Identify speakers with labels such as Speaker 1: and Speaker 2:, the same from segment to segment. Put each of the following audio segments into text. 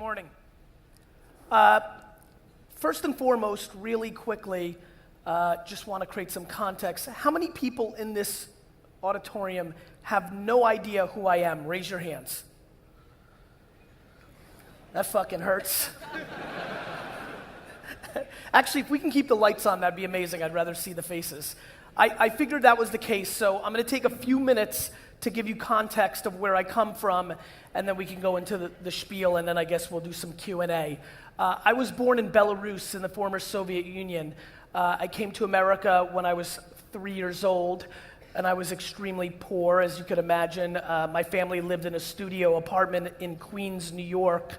Speaker 1: morning. First and foremost, really quickly, just want to create some context. How many people in this auditorium have no idea who I am? Raise your hands. That fucking hurts. Actually, if we can keep the lights on, that'd be amazing. I'd rather see the faces. I figured that was the case, so I'm going to take a few minutes to give you context of where I come from, and then we can go into the spiel, and then I guess we'll do some Q&A. I was born in Belarus in the former Soviet Union. I came to America when I was 3 years old, and I was extremely poor, as you could imagine. My family lived in a studio apartment in Queens, New York,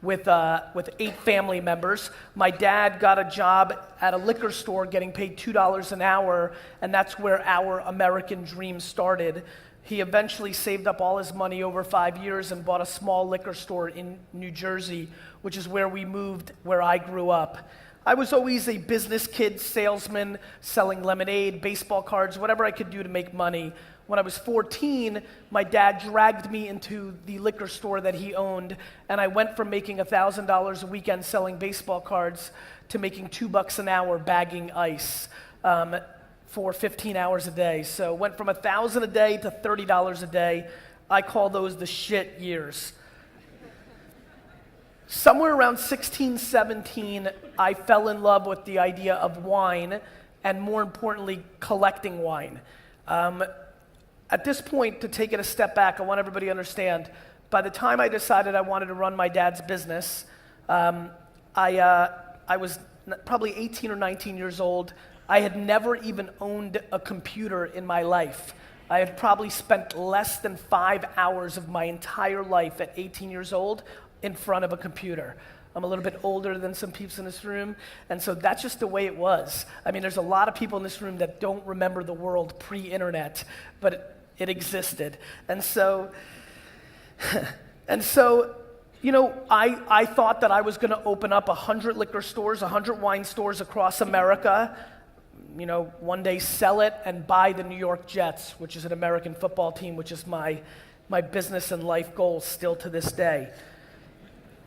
Speaker 1: with 8 family members. My dad got a job at a liquor store getting paid $2 an hour, and that's where our American dream started. He eventually saved up all his money over 5 years and bought a small liquor store in New Jersey, which is where we moved, where I grew up. I was always a business kid, salesman, selling lemonade, baseball cards, whatever I could do to make money. When I was 14, my dad dragged me into the liquor store that he owned, and I went from making $1,000 a weekend selling baseball cards to making $2 an hour bagging ice for 15 hours a day. So went from $1,000 a day to $30 a day. I call those the shit years. Somewhere around 16, 17, I fell in love with the idea of wine, and more importantly, collecting wine. At this point, to take it a step back, I want everybody to understand, by the time I decided I wanted to run my dad's business, I was probably 18 or 19 years old. I had never even owned a computer in my life. I had probably spent less than 5 hours of my entire life at 18 years old in front of a computer. I'm a little bit older than some peeps in this room, and so that's just the way it was. I mean, there's a lot of people in this room that don't remember the world pre-internet, but it existed. And so, you know, I thought that I was going to open up 100 liquor stores, 100 wine stores across America, you know, one day sell it and buy the New York Jets, which is an American football team, which is my business and life goal still to this day.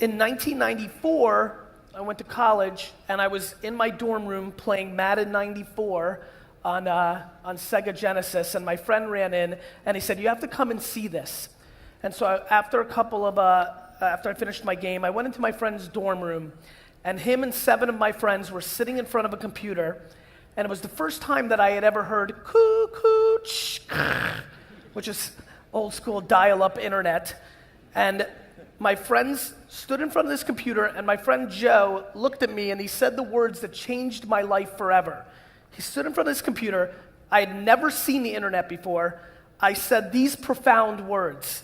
Speaker 1: In 1994, I went to college, and I was in my dorm room playing Madden 94 on Sega Genesis, and my friend ran in, and he said, "You have to come and see this." And so after I finished my game, I went into my friend's dorm room, and him and 7 of my friends were sitting in front of a computer, and it was the first time that I had ever heard coo-coo-ch, which is old school dial-up internet. And my friends stood in front of this computer, and my friend Joe looked at me, and he said the words that changed my life forever. He stood in front of this computer. I had never seen the internet before. I said these profound words: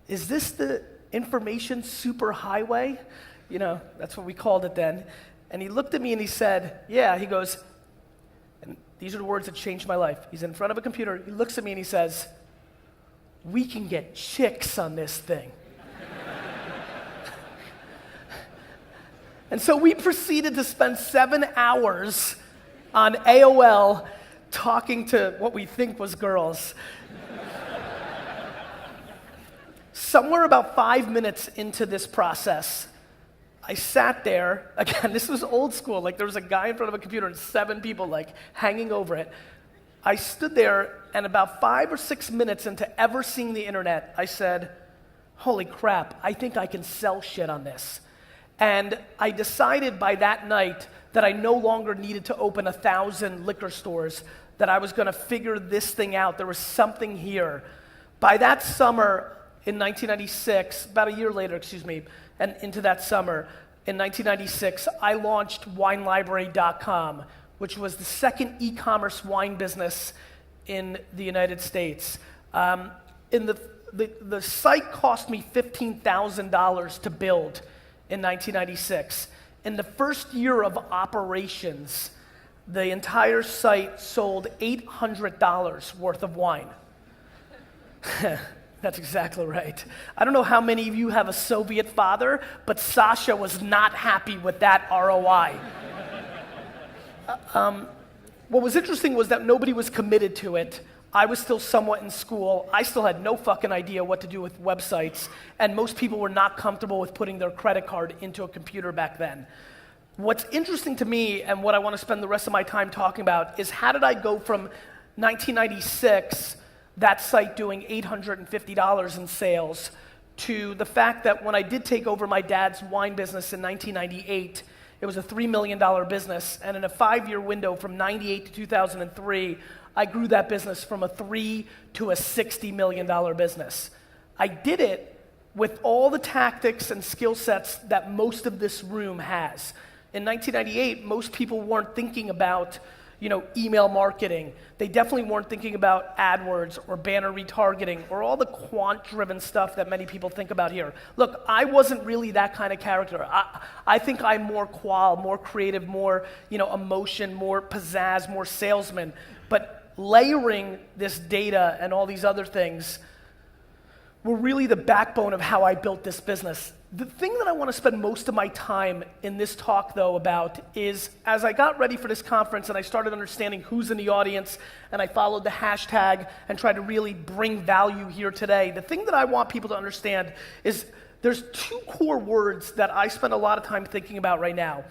Speaker 1: "Is this the information superhighway?" You know, that's what we called it then. And he looked at me and he said, "Yeah." He goes, and these are the words that changed my life. He's in front of a computer. He looks at me and he says, "We can get chicks on this thing." And so we proceeded to spend 7 hours on AOL talking to what we think was girls. Somewhere about 5 minutes into this process, I sat there. Again, this was old school. Like, there was a guy in front of a computer and 7 people, like, hanging over it. I stood there, and about 5 or 6 minutes into ever seeing the internet, I said, "Holy crap, I think I can sell shit on this." And I decided by that night that I no longer needed to open 1,000 liquor stores, that I was going to figure this thing out. There was something here. By that summer in 1996, about a year later, and into that summer in 1996, I launched WineLibrary.com, which was the second e-commerce wine business in the United States. The site cost me $15,000 to build in 1996. In the first year of operations, the entire site sold $800 worth of wine. That's exactly right. I don't know how many of you have a Soviet father, but Sasha was not happy with that ROI. What was interesting was that nobody was committed to it. I was still somewhat in school. I still had no fucking idea what to do with websites, and most people were not comfortable with putting their credit card into a computer back then. What's interesting to me, and what I want to spend the rest of my time talking about, is how did I go from 1996, that site doing $850 in sales, to the fact that when I did take over my dad's wine business in 1998, it was a $3 million business, and in a 5-year window from 98 to 2003, I grew that business from a $3 to a $60 million business. I did it with all the tactics and skill sets that most of this room has. In 1998, most people weren't thinking about email marketing. They definitely weren't thinking about AdWords or banner retargeting or all the quant-driven stuff that many people think about here. Look, I wasn't really that kind of character. I think I'm more qual, more creative, more emotion, more pizzazz, more salesman. But layering this data and all these other things were really the backbone of how I built this business. The thing that I want to spend most of my time in this talk, though, about is as I got ready for this conference and I started understanding who's in the audience and I followed the hashtag and tried to really bring value here today, the thing that I want people to understand is there's 2 core words that I spend a lot of time thinking about right now.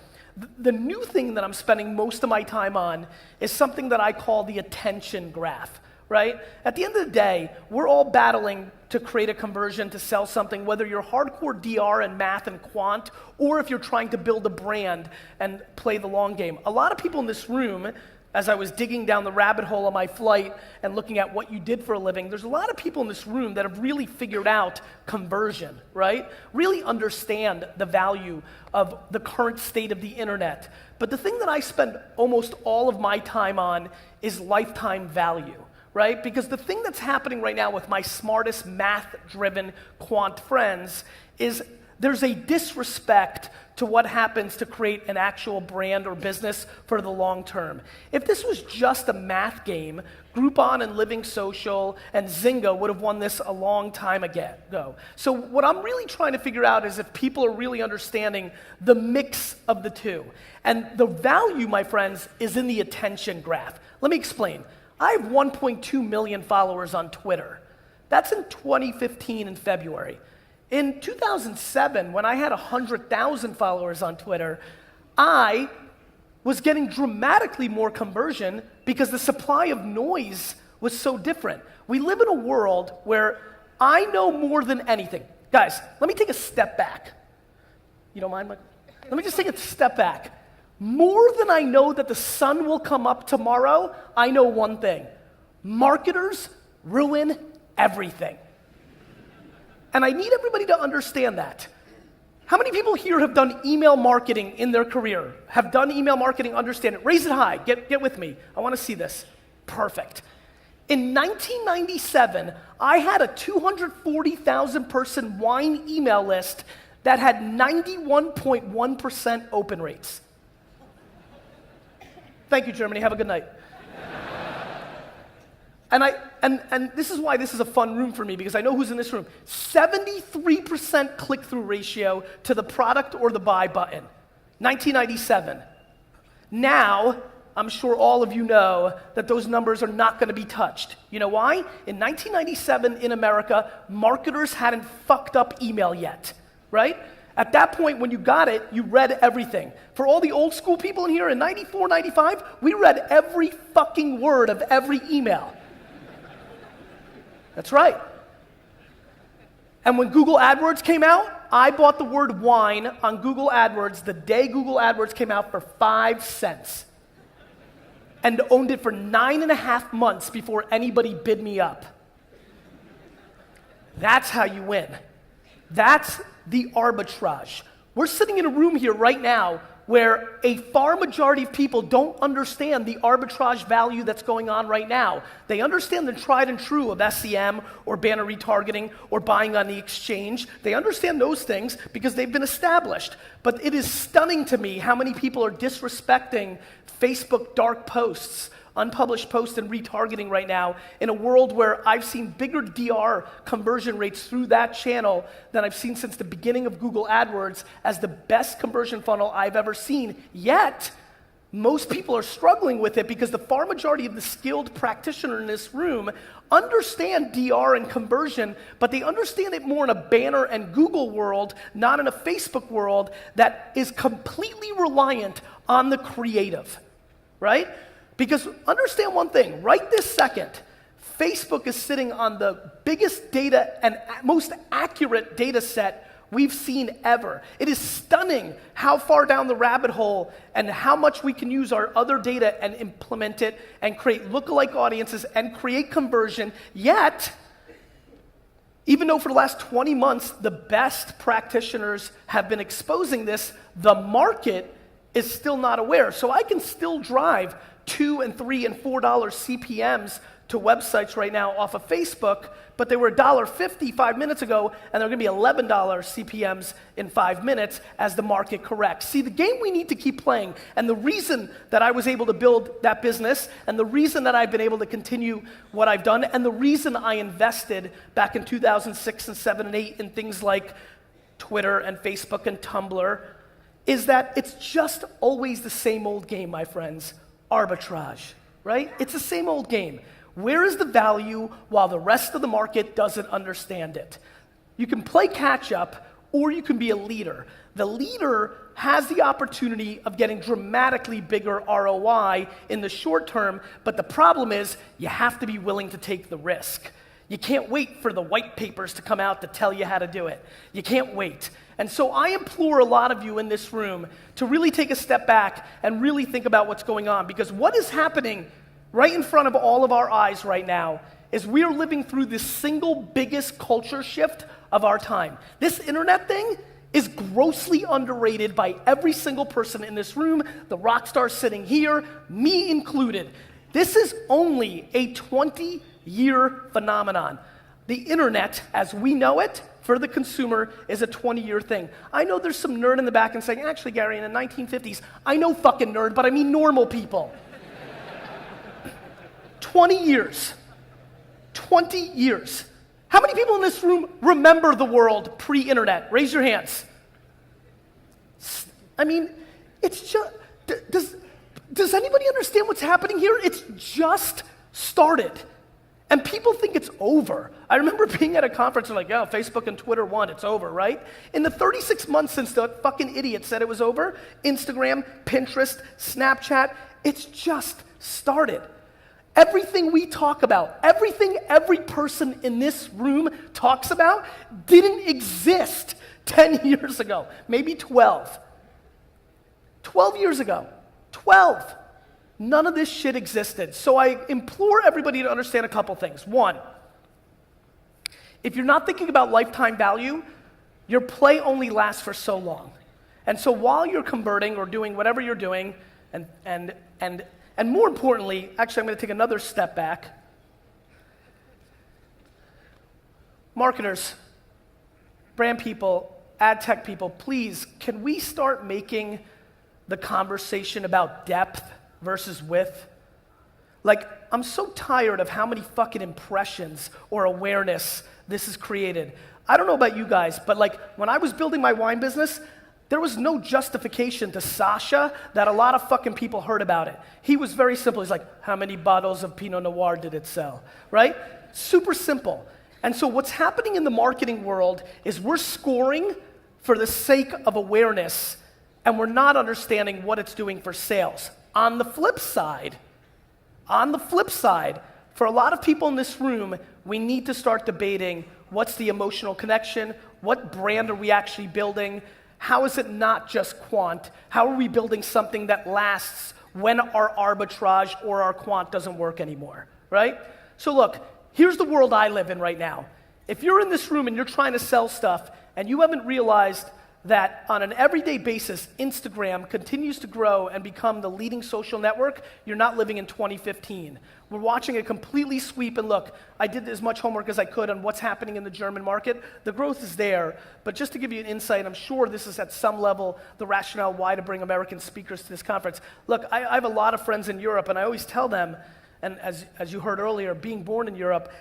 Speaker 1: The new thing that I'm spending most of my time on is something that I call the attention graph. Right? At the end of the day, we're all battling to create a conversion, to sell something, whether you're hardcore DR and math and quant, or if you're trying to build a brand and play the long game. A lot of people in this room, as I was digging down the rabbit hole on my flight and looking at what you did for a living, there's a lot of people in this room that have really figured out conversion, right? Really understand the value of the current state of the internet. But the thing that I spend almost all of my time on is lifetime value. Right? Because the thing that's happening right now with my smartest math-driven quant friends is there's a disrespect to what happens to create an actual brand or business for the long term. If this was just a math game, Groupon and Living Social and Zynga would have won this a long time ago. So what I'm really trying to figure out is if people are really understanding the mix of the two. And the value, my friends, is in the attention graph. Let me explain. I have 1.2 million followers on Twitter. That's in 2015 in February. In 2007, when I had 100,000 followers on Twitter, I was getting dramatically more conversion because the supply of noise was so different. We live in a world where I know more than anything. Guys, let me take a step back. You don't mind, Mike? Let me just take a step back. More than I know that the sun will come up tomorrow, I know one thing. Marketers ruin everything. And I need everybody to understand that. How many people here have done email marketing in their career? Have done email marketing, understand it? Raise it high, get with me. I want to see this. Perfect. In 1997, I had a 240,000 person wine email list that had 91.1% open rates. Thank you, Germany. Have a good night. And this is why this is a fun room for me, because I know who's in this room. 73% click-through ratio to the product or the buy button. 1997. Now, I'm sure all of you know that those numbers are not going to be touched. You know why? In 1997 in America, marketers hadn't fucked up email yet, right? At that point, when you got it, you read everything. For all the old school people in here, in 94, 95, we read every fucking word of every email. That's right. And when Google AdWords came out, I bought the word wine on Google AdWords the day Google AdWords came out for 5 cents. And owned it for 9.5 months before anybody bid me up. That's how you win. That's the arbitrage. We're sitting in a room here right now where a far majority of people don't understand the arbitrage value that's going on right now. They understand the tried and true of SEM or banner retargeting or buying on the exchange. They understand those things because they've been established. But it is stunning to me how many people are disrespecting Facebook dark posts, unpublished posts and retargeting right now in a world where I've seen bigger DR conversion rates through that channel than I've seen since the beginning of Google AdWords as the best conversion funnel I've ever seen. Yet, most people are struggling with it because the far majority of the skilled practitioner in this room understand DR and conversion, but they understand it more in a banner and Google world, not in a Facebook world that is completely reliant on the creative, right? Because understand one thing, right this second, Facebook is sitting on the biggest data and most accurate data set we've seen ever. It is stunning how far down the rabbit hole and how much we can use our other data and implement it and create lookalike audiences and create conversion. Yet, even though for the last 20 months, the best practitioners have been exposing this, the market is still not aware. So I can still drive $2 and $3 and $4 CPMs to websites right now off of Facebook, but they were $1.50 5 minutes ago, and they're gonna be $11 CPMs in 5 minutes as the market corrects. See, the game we need to keep playing, and the reason that I was able to build that business, and the reason that I've been able to continue what I've done, and the reason I invested back in 2006 and 7 and 8 in things like Twitter and Facebook and Tumblr, is that it's just always the same old game, my friends. Arbitrage, right? It's the same old game. Where is the value while the rest of the market doesn't understand it? You can play catch up or you can be a leader. The leader has the opportunity of getting dramatically bigger ROI in the short term, but the problem is you have to be willing to take the risk. You can't wait for the white papers to come out to tell you how to do it. You can't wait. And so I implore a lot of you in this room to really take a step back and really think about what's going on, because what is happening right in front of all of our eyes right now is we are living through the single biggest culture shift of our time. This internet thing is grossly underrated by every single person in this room, the rock stars sitting here, me included. This is only a 20-year phenomenon. The internet, as we know it, for the consumer, is a 20-year thing. I know there's some nerd in the back and saying, actually, Gary, in the 1950s, I know fucking nerd, but I mean normal people. 20 years. 20 years. How many people in this room remember the world pre-internet? Raise your hands. I mean, it's just, does anybody understand what's happening here? It's just started. And people think it's over. I remember being at a conference and like, oh, Facebook and Twitter won, it's over, right? In the 36 months since the fucking idiot said it was over, Instagram, Pinterest, Snapchat, it's just started. Everything we talk about, everything every person in this room talks about didn't exist 10 years ago, maybe 12. 12 years ago, 12. None of this shit existed. So I implore everybody to understand a couple things. One, if you're not thinking about lifetime value, your play only lasts for so long. And so while you're converting or doing whatever you're doing, and more importantly, actually I'm going to take another step back. Marketers, brand people, ad tech people, please, can we start making the conversation about depth versus width? Like, I'm so tired of how many fucking impressions or awareness this has created. I don't know about you guys, but like, when I was building my wine business, there was no justification to Sasha that a lot of fucking people heard about it. He was very simple. He's like, how many bottles of Pinot Noir did it sell, right? Super simple. And so what's happening in the marketing world is we're scoring for the sake of awareness, and we're not understanding what it's doing for sales. On the flip side, for a lot of people in this room, we need to start debating what's the emotional connection, what brand are we actually building, how is it not just quant, how are we building something that lasts when our arbitrage or our quant doesn't work anymore, right? So look, here's the world I live in right now. If you're in this room and you're trying to sell stuff and you haven't realized that on an everyday basis, Instagram continues to grow and become the leading social network, you're not living in 2015. We're watching it completely sweep, and look, I did as much homework as I could on what's happening in the German market. The growth is there, but just to give you an insight, I'm sure this is at some level the rationale why to bring American speakers to this conference. Look, I have a lot of friends in Europe, and I always tell them, and as you heard earlier, being born in Europe,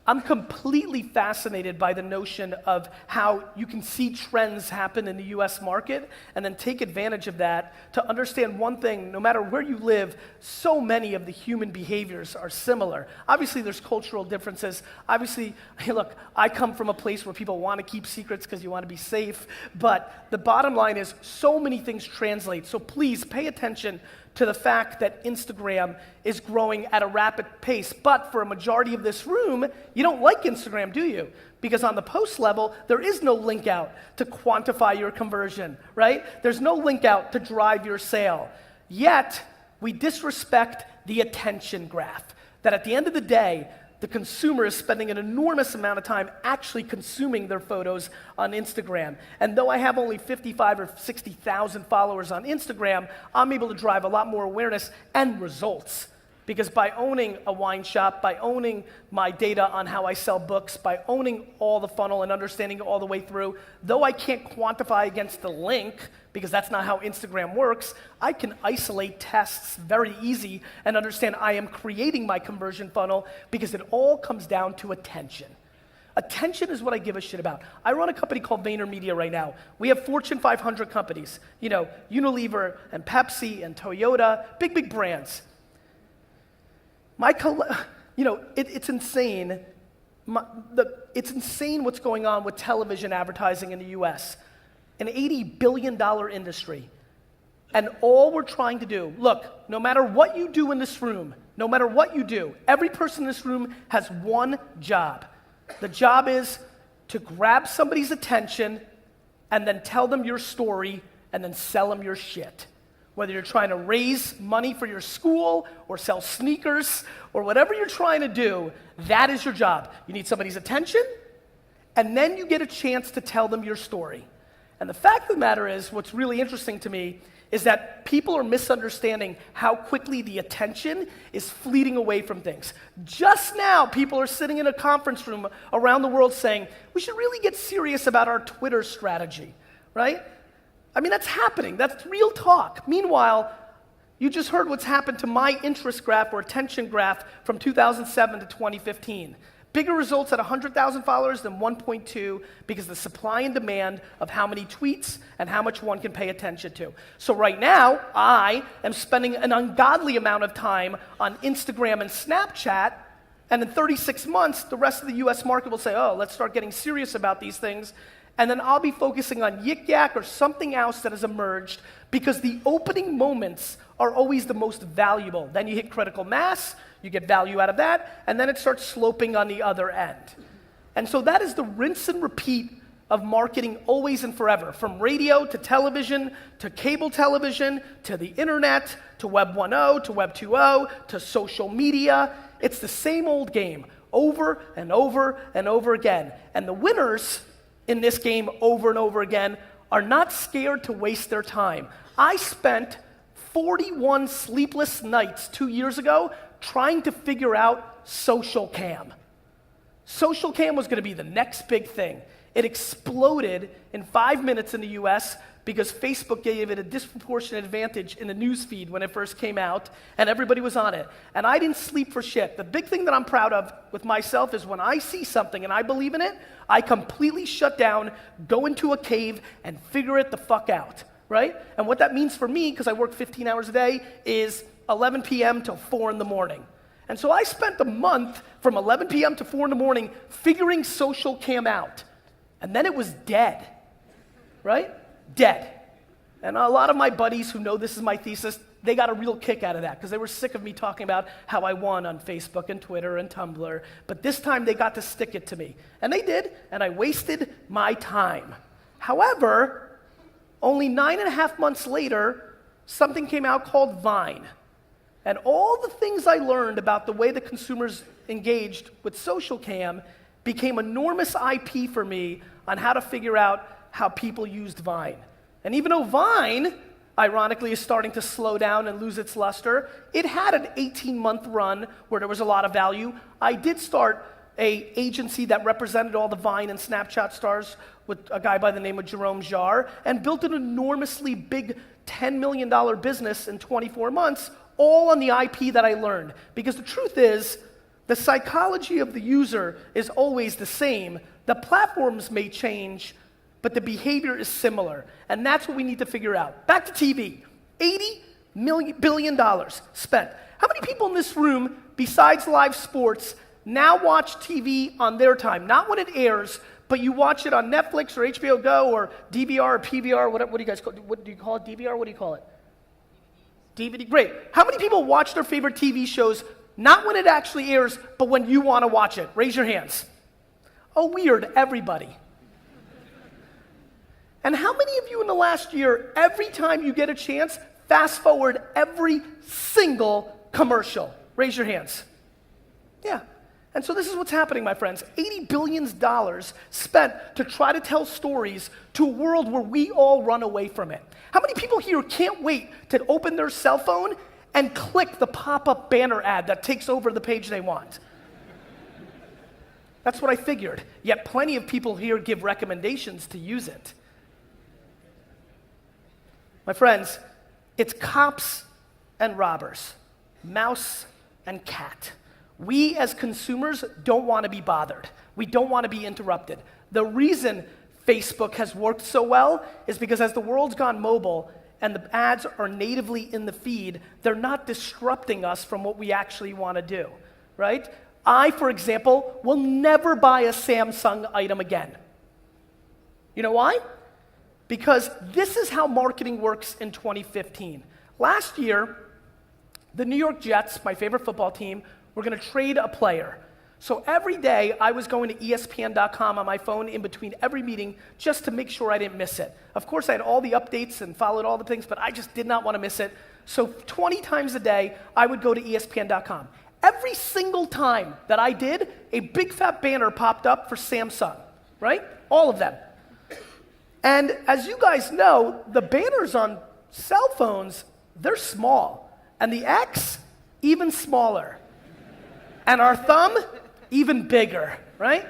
Speaker 1: I'm completely fascinated by the notion of how you can see trends happen in the US market and then take advantage of that to understand one thing: no matter where you live, so many of the human behaviors are similar. Obviously, there's cultural differences. Obviously, look, I come from a place where people want to keep secrets because you want to be safe, but the bottom line is so many things translate. So please pay attention to the fact that Instagram is growing at a rapid pace. But for a majority of this room, you don't like Instagram, do you? Because on the post level, there is no link out to quantify your conversion, right? There's no link out to drive your sale. Yet, we disrespect the attention graph. That at the end of the day, the consumer is spending an enormous amount of time actually consuming their photos on Instagram. And though I have only 55 or 60,000 followers on Instagram, I'm able to drive a lot more awareness and results. Because by owning a wine shop, by owning my data on how I sell books, by owning all the funnel and understanding it all the way through, though I can't quantify against the link, because that's not how Instagram works, I can isolate tests very easy and understand I am creating my conversion funnel because it all comes down to attention. Attention is what I give a shit about. I run a company called VaynerMedia right now. We have Fortune 500 companies, Unilever and Pepsi and Toyota, big brands. It's insane. It's insane what's going on with television advertising in the US. An $80 billion industry. And all we're trying to do, look, no matter what you do in this room, no matter what you do, every person in this room has one job. The job is to grab somebody's attention and then tell them your story and then sell them your shit. Whether you're trying to raise money for your school or sell sneakers or whatever you're trying to do, that is your job. You need somebody's attention, and then you get a chance to tell them your story. And the fact of the matter is, what's really interesting to me is that people are misunderstanding how quickly the attention is fleeting away from things. Just now, people are sitting in a conference room around the world saying, we should really get serious about our Twitter strategy, right? I mean, that's happening. That's real talk. Meanwhile, you just heard what's happened to my interest graph or attention graph from 2007 to 2015. Bigger results at 100,000 followers than 1.2 because the supply and demand of how many tweets and how much one can pay attention to. So right now, I am spending an ungodly amount of time on Instagram and Snapchat, and in 36 months, the rest of the US market will say, oh, let's start getting serious about these things. And then I'll be focusing on Yik Yak or something else that has emerged because the opening moments are always the most valuable. Then you hit critical mass, you get value out of that, and then it starts sloping on the other end. And so that is the rinse and repeat of marketing always and forever, from radio to television to cable television to the internet to Web 1.0 to Web 2.0 to social media. It's the same old game over and over and over again. And the winners in this game over and over again are not scared to waste their time. I spent 41 sleepless nights 2 years ago trying to figure out social cam. Social cam was going to be the next big thing. It exploded in 5 minutes in the US because Facebook gave it a disproportionate advantage in the news feed when it first came out, and everybody was on it. And I didn't sleep for shit. The big thing that I'm proud of with myself is when I see something and I believe in it, I completely shut down, go into a cave, and figure it the fuck out, right? And what that means for me, because I work 15 hours a day, is 11 p.m. till 4 in the morning. And so I spent a month from 11 p.m. to 4 in the morning figuring social cam out. And then it was dead, right? Dead. And a lot of my buddies who know this is my thesis, they got a real kick out of that because they were sick of me talking about how I won on Facebook and Twitter and Tumblr. But this time they got to stick it to me. And they did, and I wasted my time. However, only 9.5 months later, something came out called Vine. And all the things I learned about the way the consumers engaged with social cam became enormous IP for me on how to figure out how people used Vine. And even though Vine, ironically, is starting to slow down and lose its luster, it had an 18-month run where there was a lot of value. I did start an agency that represented all the Vine and Snapchat stars with a guy by the name of Jerome Jarre and built an enormously big $10 million business in 24 months, all on the IP that I learned. Because the truth is, The psychology of the user is always the same. The platforms may change, but the behavior is similar. And that's what we need to figure out. Back to TV. $80 billion spent. How many people in this room, besides live sports, now watch TV on their time? Not when it airs, but you watch it on Netflix or HBO Go or DVR or PVR, what do you guys call it? What do you call it? DVR? What do you call it? DVD. Great. How many people watch their favorite TV shows not when it actually airs, but when you want to watch it? Raise your hands. Oh, weird. Everybody. And how many of you in the last year, every time you get a chance, fast forward every single commercial? Raise your hands. Yeah. And so this is what's happening, my friends. $80 billion spent to try to tell stories to a world where we all run away from it. How many people here can't wait to open their cell phone and click the pop-up banner ad that takes over the page they want? That's what I figured. Yet plenty of people here give recommendations to use it. My friends, it's cops and robbers, mouse and cat. We as consumers don't want to be bothered. We don't want to be interrupted. The reason Facebook has worked so well is because as the world's gone mobile and the ads are natively in the feed, they're not disrupting us from what we actually want to do, right? I, for example, will never buy a Samsung item again. You know why? Because this is how marketing works in 2015. Last year, the New York Jets, my favorite football team, were going to trade a player. So every day, I was going to ESPN.com on my phone in between every meeting just to make sure I didn't miss it. Of course, I had all the updates and followed all the things, but I just did not want to miss it. So 20 times a day, I would go to ESPN.com. Every single time that I did, a big fat banner popped up for Samsung, right? All of them. And as you guys know, the banners on cell phones, they're small. And the X, even smaller. And our thumb, even bigger, right?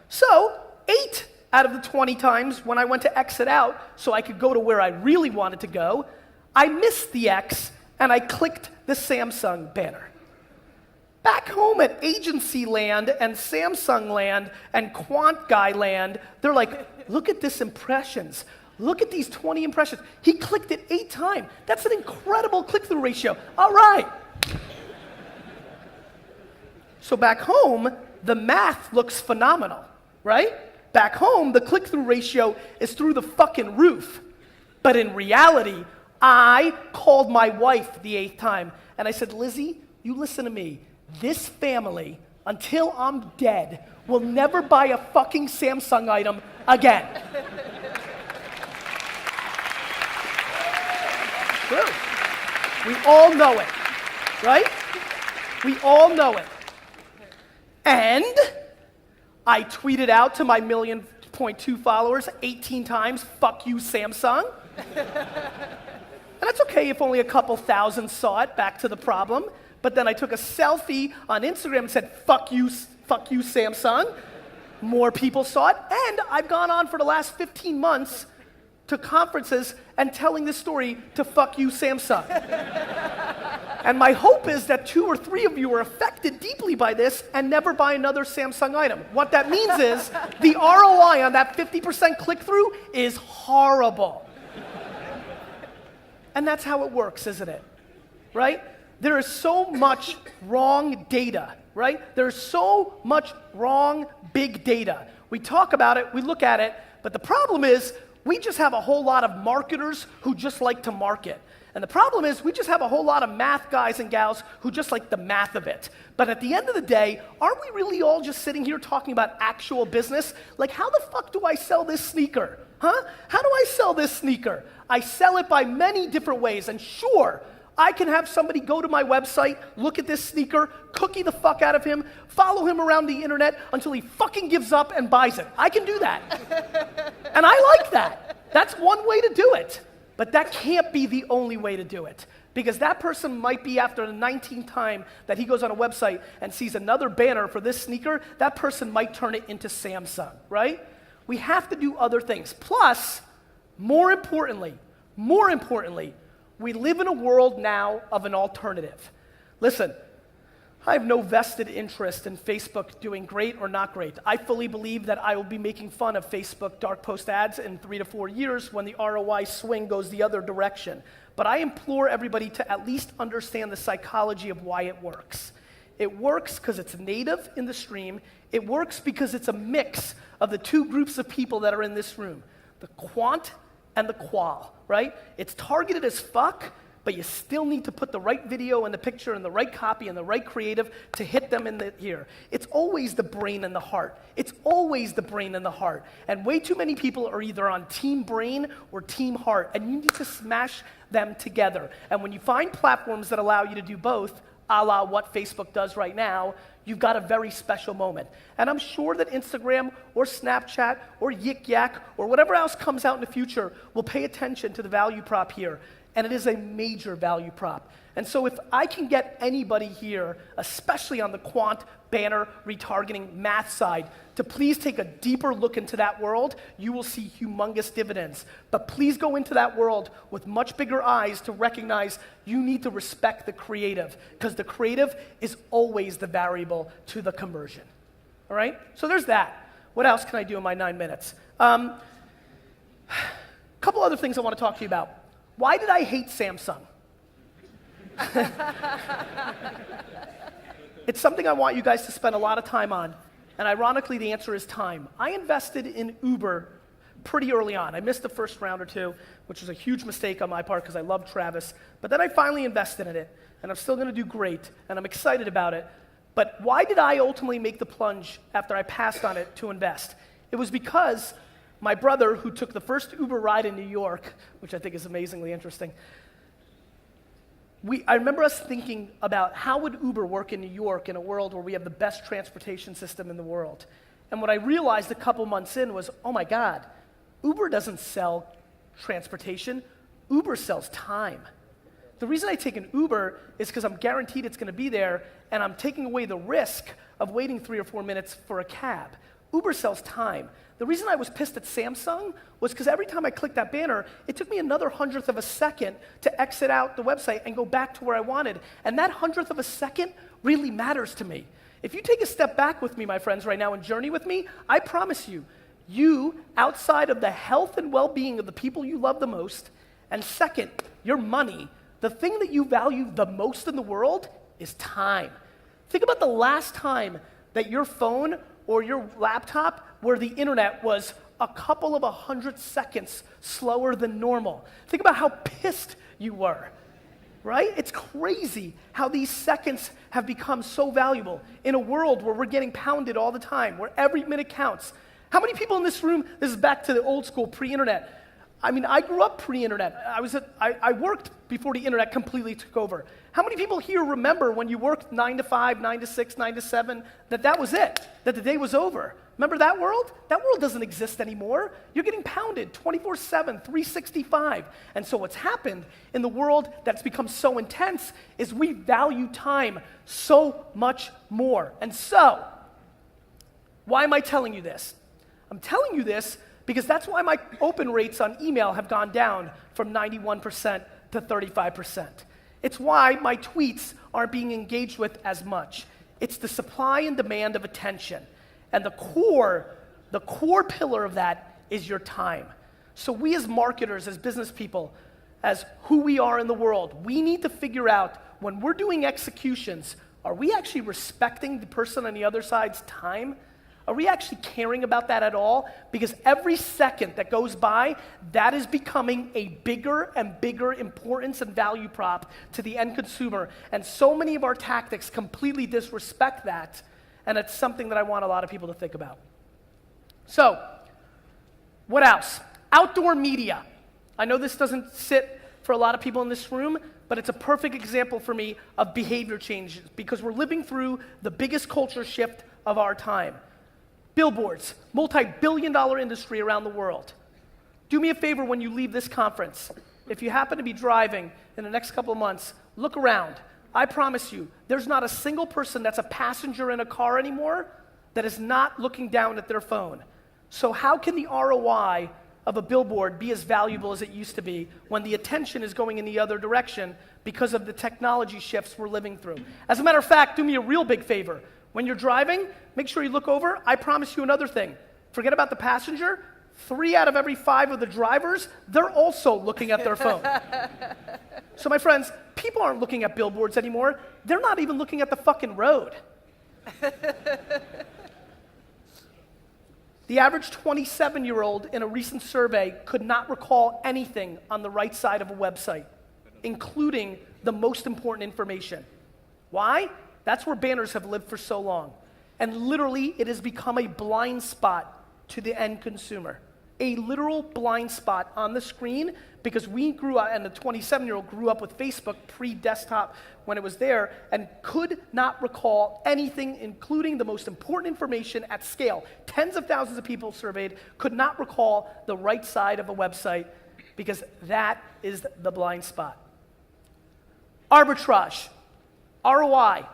Speaker 1: So 8 out of the 20 times when I went to exit out so I could go to where I really wanted to go, I missed the X and I clicked the Samsung banner. Back home at agency land and Samsung land and quant guy land, they're like, look at this impressions. Look at these 20 impressions. He clicked it 8 times. That's an incredible click-through ratio. All right. So back home, the math looks phenomenal, right? Back home, the click-through ratio is through the fucking roof. But in reality, I called my wife the 8th time, and I said, Lizzie, you listen to me. This family, until I'm dead, will never buy a fucking Samsung item again. True. We all know it, right? We all know it. And I tweeted out to my 1.2 million followers 18 times, fuck you, Samsung. And that's okay if only a couple thousand saw it, back to the problem. But then I took a selfie on Instagram and said, fuck you, Samsung. More people saw it. And I've gone on for the last 15 months to conferences and telling this story to fuck you, Samsung. And my hope is that 2 or 3 of you are affected deeply by this and never buy another Samsung item. What that means is the ROI on that 50% click-through is horrible. And that's how it works, isn't it? Right? There is so much wrong data, right? There's so much wrong big data. We talk about it, we look at it, but the problem is we just have a whole lot of marketers who just like to market. And the problem is we just have a whole lot of math guys and gals who just like the math of it. But at the end of the day, aren't we really all just sitting here talking about actual business? Like, how the fuck do I sell this sneaker? Huh? How do I sell this sneaker? I sell it by many different ways, and sure, I can have somebody go to my website, look at this sneaker, cookie the fuck out of him, follow him around the internet until he fucking gives up and buys it. I can do that. And I like that. That's one way to do it. But that can't be the only way to do it. Because that person might be, after the 19th time that he goes on a website and sees another banner for this sneaker, that person might turn it into Samsung, right? We have to do other things. Plus, more importantly, we live in a world now of an alternative. Listen, I have no vested interest in Facebook doing great or not great. I fully believe that I will be making fun of Facebook dark post ads in 3 to 4 years when the ROI swing goes the other direction. But I implore everybody to at least understand the psychology of why it works. It works because it's native in the stream. It works because it's a mix of the two groups of people that are in this room, the quant and the qual, right? It's targeted as fuck, but you still need to put the right video and the picture and the right copy and the right creative to hit them in the ear. It's always the brain and the heart. It's always the brain and the heart. And way too many people are either on team brain or team heart, and you need to smash them together. And when you find platforms that allow you to do both, a la what Facebook does right now, you've got a very special moment. And I'm sure that Instagram or Snapchat or Yik Yak or whatever else comes out in the future will pay attention to the value prop here. And it is a major value prop. And so if I can get anybody here, especially on the quant, banner, retargeting, math side, to please take a deeper look into that world, you will see humongous dividends. But please go into that world with much bigger eyes to recognize you need to respect the creative, because the creative is always the variable to the conversion. All right? So there's that. What else can I do in my 9 minutes? A couple other things I want to talk to you about. Why did I hate Samsung? It's something I want you guys to spend a lot of time on, and ironically the answer is time. I invested in Uber pretty early on. I missed the first round or two, which was a huge mistake on my part because I love Travis, but then I finally invested in it, and I'm still going to do great, and I'm excited about it. But why did I ultimately make the plunge after I passed on it to invest? It was because my brother, who took the first Uber ride in New York, which I think is amazingly interesting, I remember us thinking about how would Uber work in New York in a world where we have the best transportation system in the world. And what I realized a couple months in was, oh my God, Uber doesn't sell transportation, Uber sells time. The reason I take an Uber is because I'm guaranteed it's going to be there, and I'm taking away the risk of waiting 3 or 4 minutes for a cab. Uber sells time. The reason I was pissed at Samsung was because every time I clicked that banner, it took me another 100th of a second to exit out the website and go back to where I wanted. And that 100th of a second really matters to me. If you take a step back with me, my friends, right now and journey with me, I promise you, outside of the health and well-being of the people you love the most, and second, your money, the thing that you value the most in the world is time. Think about the last time that your phone or your laptop where the internet was a couple of 100 seconds slower than normal. Think about how pissed you were, right? It's crazy how these seconds have become so valuable in a world where we're getting pounded all the time, where every minute counts. How many people in this room, this is back to the old school, pre-internet. I mean, I grew up pre-internet. I worked before the internet completely took over. How many people here remember when you worked 9 to 5, 9 to 6, 9 to 7, that was it, that the day was over? Remember that world? That world doesn't exist anymore. You're getting pounded 24/7, 365. And so what's happened in the world that's become so intense is we value time so much more. And so, why am I telling you this? I'm telling you this because that's why my open rates on email have gone down from 91% to 35%. It's why my tweets aren't being engaged with as much. It's the supply and demand of attention. And the core pillar of that is your time. So we as marketers, as business people, as who we are in the world, we need to figure out when we're doing executions, are we actually respecting the person on the other side's time? Are we actually caring about that at all? Because every second that goes by, that is becoming a bigger and bigger importance and value prop to the end consumer. And so many of our tactics completely disrespect that. And it's something that I want a lot of people to think about. So, what else? Outdoor media. I know this doesn't sit for a lot of people in this room, but it's a perfect example for me of behavior changes because we're living through the biggest culture shift of our time. Billboards, multi-billion-dollar industry around the world. Do me a favor when you leave this conference. If you happen to be driving in the next couple of months, look around. I promise you, there's not a single person that's a passenger in a car anymore that is not looking down at their phone. So how can the ROI of a billboard be as valuable as it used to be when the attention is going in the other direction because of the technology shifts we're living through? As a matter of fact, do me a real big favor. When you're driving, make sure you look over. I promise you another thing. Forget about the passenger. 3 out of every 5 of the drivers, they're also looking at their phone. So my friends, people aren't looking at billboards anymore. They're not even looking at the fucking road. The average 27-year-old in a recent survey could not recall anything on the right side of a website, including the most important information. Why? That's where banners have lived for so long. And literally, it has become a blind spot to the end consumer. A literal blind spot on the screen, because we grew up, and the 27-year-old grew up with Facebook pre-desktop when it was there, and could not recall anything, including the most important information at scale. Tens of thousands of people surveyed could not recall the right side of a website, because that is the blind spot. Arbitrage, ROI.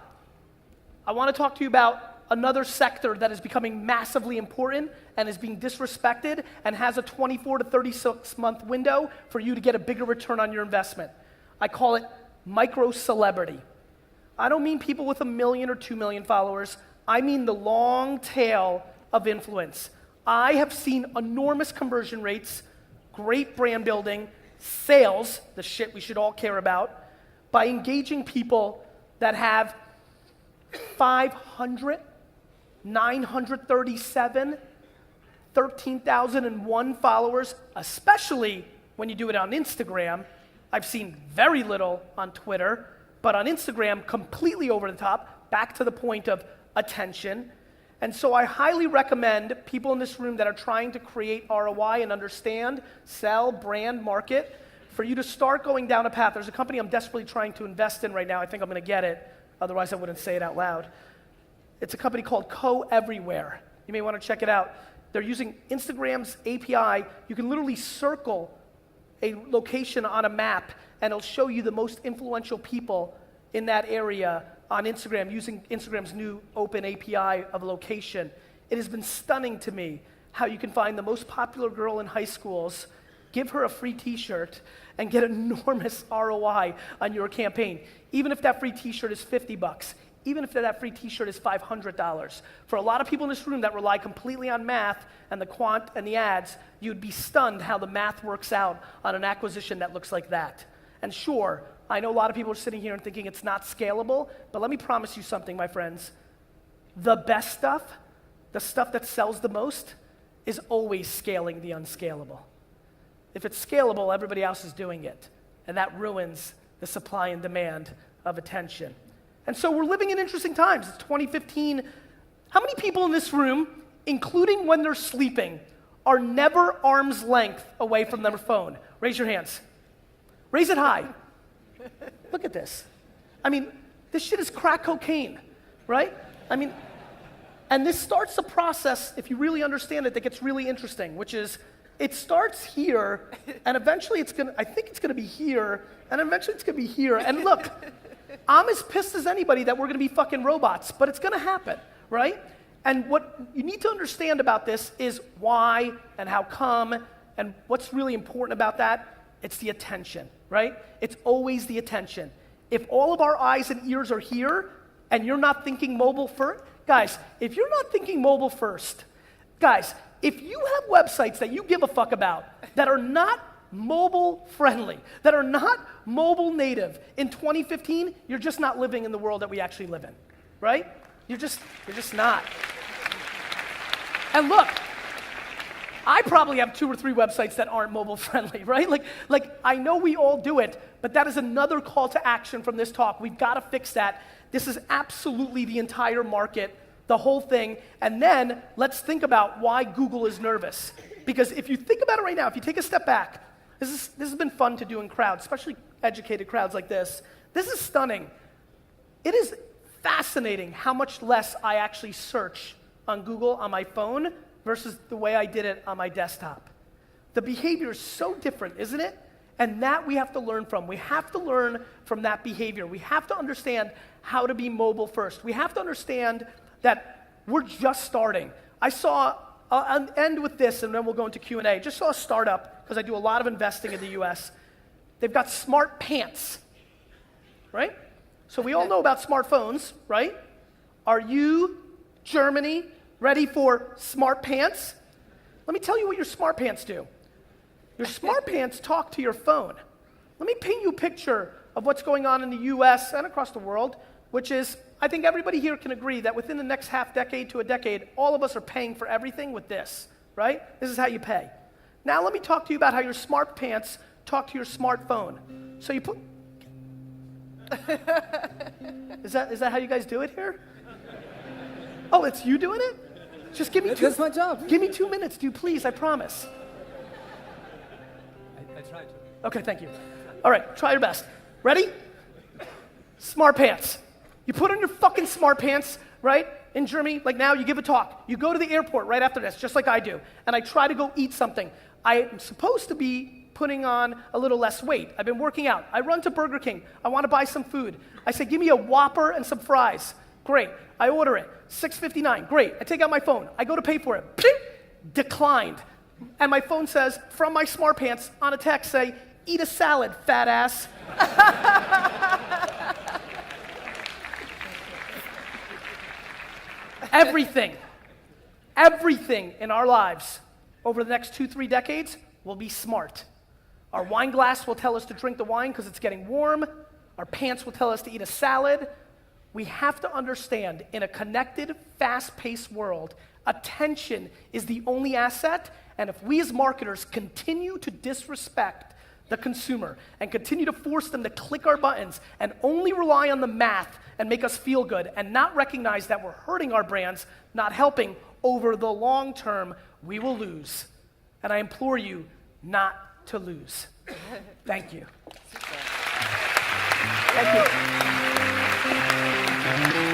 Speaker 1: I want to talk to you about another sector that is becoming massively important and is being disrespected and has a 24 to 36 month window for you to get a bigger return on your investment. I call it micro-celebrity. I don't mean people with 1 million or 2 million followers. I mean the long tail of influence. I have seen enormous conversion rates, great brand building, sales, the shit we should all care about, by engaging people that have 500, 937, 13,001 followers, especially when you do it on Instagram. I've seen very little on Twitter, but on Instagram, completely over the top, back to the point of attention. And so I highly recommend people in this room that are trying to create ROI and understand, sell, brand, market, for you to start going down a path. There's a company I'm desperately trying to invest in right now. I think I'm going to get it. Otherwise, I wouldn't say it out loud. It's a company called Everywhere. You may want to check it out. They're using Instagram's API. You can literally circle a location on a map, and it'll show you the most influential people in that area on Instagram using Instagram's new open API of location. It has been stunning to me how you can find the most popular girl in high schools, give her a free t-shirt, and get enormous ROI on your campaign. Even if that free t-shirt is $50, even if that free t-shirt is $500. For a lot of people in this room that rely completely on math and the quant and the ads, you'd be stunned how the math works out on an acquisition that looks like that. And sure, I know a lot of people are sitting here and thinking it's not scalable, but let me promise you something, my friends. The best stuff, the stuff that sells the most, is always scaling the unscalable. If it's scalable, everybody else is doing it. And that ruins the supply and demand of attention. And so we're living in interesting times. It's 2015. How many people in this room, including when they're sleeping, are never arm's length away from their phone? Raise your hands. Raise it high. Look at this. I mean, this shit is crack cocaine, right? I mean, and this starts a process, if you really understand it, that gets really interesting, which is, it starts here, and eventually I think it's gonna be here, and eventually it's gonna be here. And look, I'm as pissed as anybody that we're gonna be fucking robots, but it's gonna happen, right? And what you need to understand about this is why and how come, and what's really important about that, it's the attention, right? It's always the attention. If all of our eyes and ears are here, and you're not thinking mobile first, guys, if you're not thinking mobile first, guys, if you have websites that you give a fuck about that are not mobile friendly, that are not mobile native in 2015, you're just not living in the world that we actually live in, right? You're just not. And look, I probably have 2 or 3 websites that aren't mobile friendly, right? Like I know we all do it, but that is another call to action from this talk. We've got to fix that. This is absolutely the entire market, the whole thing. And then let's think about why Google is nervous. Because if you think about it right now, if you take a step back, this has been fun to do in crowds, especially educated crowds like this. This is stunning. It is fascinating how much less I actually search on Google on my phone versus the way I did it on my desktop. The behavior is so different, isn't it? And that we have to learn from. We have to learn from that behavior. We have to understand how to be mobile first. We have to understand that we're just starting. I saw I'll end with this, and then we'll go into Q&A. Just saw a startup, because I do a lot of investing in the US. They've got smart pants, right? So we all know about smartphones, right? Are you, Germany, ready for smart pants? Let me tell you what your smart pants do. Your smart pants talk to your phone. Let me paint you a picture of what's going on in the US and across the world, which is, I think everybody here can agree that within the next half decade to a decade, all of us are paying for everything with this, right? This is how you pay. Now let me talk to you about how your smart pants talk to your smartphone. So you put... Is that how you guys do it here? Oh, it's you doing it? Just give me
Speaker 2: That's my job.
Speaker 1: Give me 2 minutes, dude, please, I promise.
Speaker 2: I try to.
Speaker 1: Okay, thank you. All right, try your best. Ready? Smart pants. You put on your fucking smart pants, right? In Germany, like now, you give a talk. You go to the airport right after this, just like I do, and I try to go eat something. I am supposed to be putting on a little less weight. I've been working out. I run to Burger King. I want to buy some food. I say, give me a Whopper and some fries. Great. I order it. $6.59. Great. I take out my phone. I go to pay for it. Ping! Declined. And my phone says, from my smart pants, on a text, say, eat a salad, fat ass. Everything in our lives over the next 2-3 decades will be smart. Our wine glass will tell us to drink the wine because it's getting warm. Our pants will tell us to eat a salad. We have to understand, in a connected, fast-paced world, attention is the only asset, and if we as marketers continue to disrespect the consumer and continue to force them to click our buttons and only rely on the math and make us feel good and not recognize that we're hurting our brands, not helping, over the long term, we will lose. And I implore you not to lose. Thank you. Thank you.